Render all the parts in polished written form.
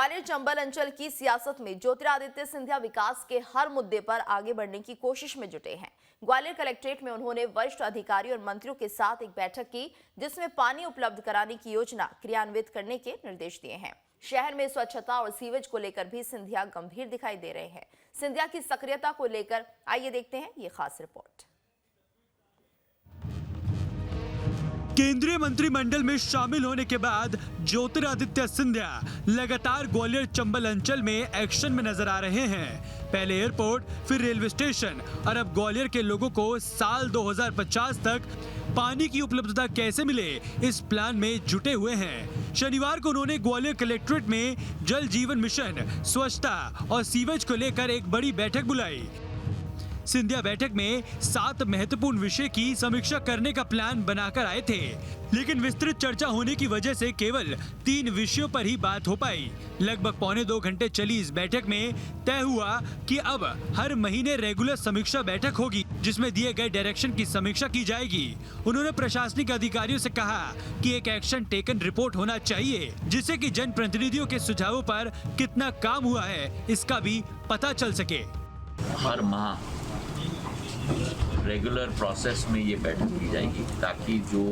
ग्वालियर चंबल अंचल की सियासत में ज्योतिरादित्य सिंधिया विकास के हर मुद्दे पर आगे बढ़ने की कोशिश में जुटे हैं। ग्वालियर कलेक्ट्रेट में उन्होंने वरिष्ठ अधिकारियों और मंत्रियों के साथ एक बैठक की, जिसमें पानी उपलब्ध कराने की योजना क्रियान्वित करने के निर्देश दिए हैं। शहर में स्वच्छता और सीवेज को लेकर भी सिंधिया गंभीर दिखाई दे रहे हैं। सिंधिया की सक्रियता को लेकर आइए देखते हैं ये खास रिपोर्ट। केंद्रीय मंत्रिमंडल में शामिल होने के बाद ज्योतिरादित्य सिंधिया लगातार ग्वालियर चंबल अंचल में एक्शन में नजर आ रहे हैं। पहले एयरपोर्ट, फिर रेलवे स्टेशन और अब ग्वालियर के लोगों को साल 2050 तक पानी की उपलब्धता कैसे मिले, इस प्लान में जुटे हुए हैं। शनिवार को उन्होंने ग्वालियर कलेक्ट्रेट में जल जीवन मिशन, स्वच्छता और सीवेज को लेकर एक बड़ी बैठक बुलाई। सिंधिया बैठक में 7 महत्वपूर्ण विषय की समीक्षा करने का प्लान बनाकर आए थे, लेकिन विस्तृत चर्चा होने की वजह से केवल 3 विषयों पर ही बात हो पाई। लगभग पौने 2 घंटे चली इस बैठक में तय हुआ कि अब हर महीने रेगुलर समीक्षा बैठक होगी, जिसमें दिए गए डायरेक्शन की समीक्षा की जाएगी। उन्होंने प्रशासनिक अधिकारियों से कहा कि एक एक्शन टेकन रिपोर्ट होना चाहिए, जिससे कि जनप्रतिनिधियों के सुझावों पर कितना काम हुआ है इसका भी पता चल सके। हर माह रेगुलर प्रोसेस में ये बैठक की जाएगी, ताकि जो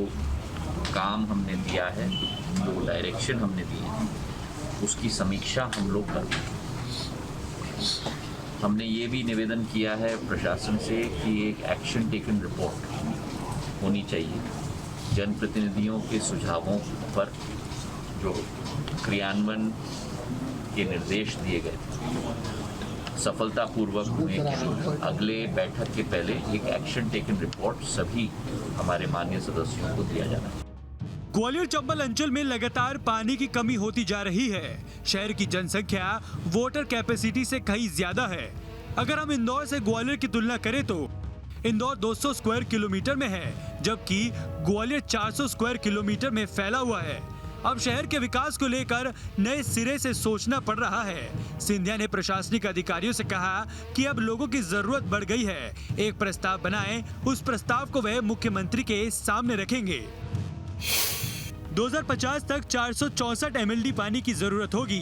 काम हमने दिया है, जो डायरेक्शन हमने दिए हैं, उसकी समीक्षा हम लोग कर पाएं। हमने ये भी निवेदन किया है प्रशासन से कि एक एक्शन टेकन रिपोर्ट होनी चाहिए। जनप्रतिनिधियों के सुझावों पर जो क्रियान्वयन के निर्देश दिए गए सफलतापूर्वक हुए, अगले बैठक के पहले एक एक्शन टेकन रिपोर्ट सभी हमारे माननीय सदस्यों को दिया जाना है। ग्वालियर चंबल अंचल में लगातार पानी की कमी होती जा रही है। शहर की जनसंख्या वोटर कैपेसिटी से कहीं ज्यादा है। अगर हम इंदौर से ग्वालियर की तुलना करें तो इंदौर 200 स्क्वायर किलोमीटर में है, जबकि ग्वालियर 400 स्क्वायर किलोमीटर में फैला हुआ है। अब शहर के विकास को लेकर नए सिरे से सोचना पड़ रहा है। सिंधिया ने प्रशासनिक अधिकारियों से कहा कि अब लोगों की जरूरत बढ़ गई है, एक प्रस्ताव बनाएं, उस प्रस्ताव को वह मुख्यमंत्री के सामने रखेंगे। 2050 तक 464 MLD पानी की जरूरत होगी।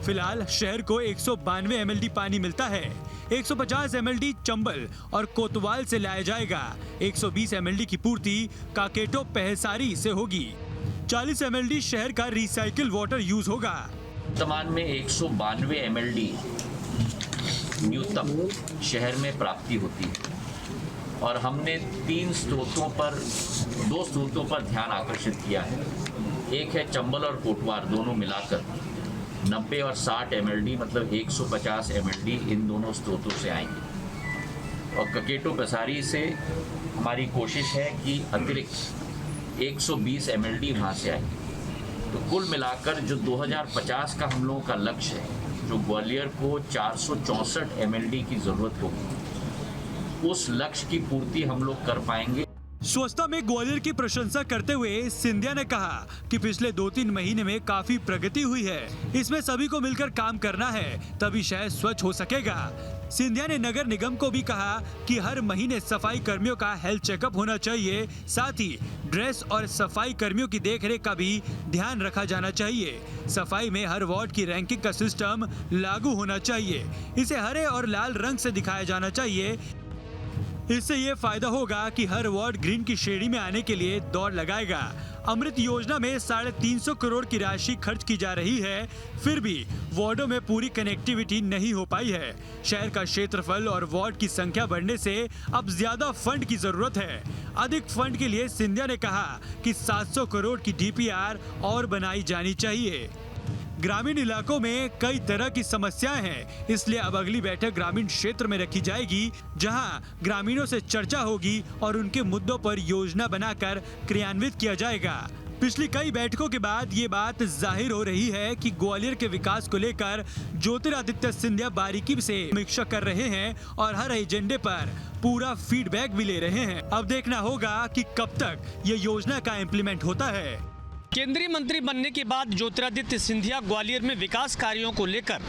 फिलहाल शहर को 192 MLD पानी मिलता है। 150 MLD चंबल और कोतवाल से लाया जाएगा। 120 MLD की पूर्ति काकेटो पहसारी से होगी। 40 MLD शहर का रिसाइकिल वाटर यूज होगा। वर्तमान में 192 MLD न्यूनतम शहर में प्राप्ति होती है, और हमने 2 स्रोतों पर ध्यान आकर्षित किया है। एक है चंबल और कोटवार, दोनों मिलाकर 90 और 60 MLD मतलब 150 MLD इन दोनों स्रोतों से आएंगे, और ककेटो पसारी से हमारी कोशिश है कि अतिरिक्त 120 MLD वहाँ से आएंगे। तो कुल मिलाकर जो 2050 का हम लोगों का लक्ष्य है, जो ग्वालियर को 464 MLD की जरूरत होगी, उस लक्ष्य की पूर्ति हम लोग कर पाएंगे। स्वच्छता में ग्वालियर की प्रशंसा करते हुए सिंधिया ने कहा कि पिछले 2-3 महीने में काफी प्रगति हुई है। इसमें सभी को मिलकर काम करना है, तभी शहर स्वच्छ हो सकेगा। सिंधिया ने नगर निगम को भी कहा कि हर महीने सफाई कर्मियों का हेल्थ चेकअप होना चाहिए, साथ ही ड्रेस और सफाई कर्मियों की देखरेख का भी ध्यान रखा जाना चाहिए। सफाई में हर वार्ड की रैंकिंग का सिस्टम लागू होना चाहिए। इसे हरे और लाल रंग से दिखाया जाना चाहिए। इससे ये फायदा होगा कि हर वार्ड ग्रीन की श्रेणी में आने के लिए दौड़ लगाएगा। अमृत योजना में 350 करोड़ की राशि खर्च की जा रही है, फिर भी वार्डों में पूरी कनेक्टिविटी नहीं हो पाई है। शहर का क्षेत्रफल और वार्ड की संख्या बढ़ने से अब ज्यादा फंड की जरूरत है। अधिक फंड के लिए सिंधिया ने कहा कि 700 करोड़ की DPR और बनाई जानी चाहिए। ग्रामीण इलाकों में कई तरह की समस्याएं हैं, इसलिए अब अगली बैठक ग्रामीण क्षेत्र में रखी जाएगी, जहां ग्रामीणों से चर्चा होगी और उनके मुद्दों पर योजना बनाकर क्रियान्वित किया जाएगा। पिछली कई बैठकों के बाद ये बात जाहिर हो रही है कि ग्वालियर के विकास को लेकर ज्योतिरादित्य सिंधिया बारीकी से समीक्षा कर रहे हैं और हर एजेंडे पर पूरा फीडबैक भी ले रहे हैं। अब देखना होगा कि कब तक ये योजना का इम्प्लीमेंट होता है। केंद्रीय मंत्री बनने के बाद ज्योतिरादित्य सिंधिया ग्वालियर में विकास कार्यों को लेकर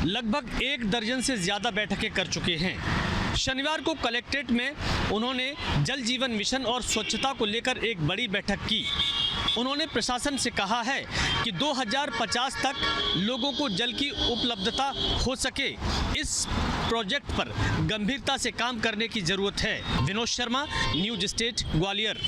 लगभग 1 दर्जन से ज्यादा बैठकें कर चुके हैं। शनिवार को कलेक्ट्रेट में उन्होंने जल जीवन मिशन और स्वच्छता को लेकर एक बड़ी बैठक की उन्होंने प्रशासन से कहा है कि 2050 तक लोगों को जल की उपलब्धता हो सके, इस प्रोजेक्ट पर गंभीरता से काम करने की जरूरत है। Vinod Sharma, news state, Gwalior.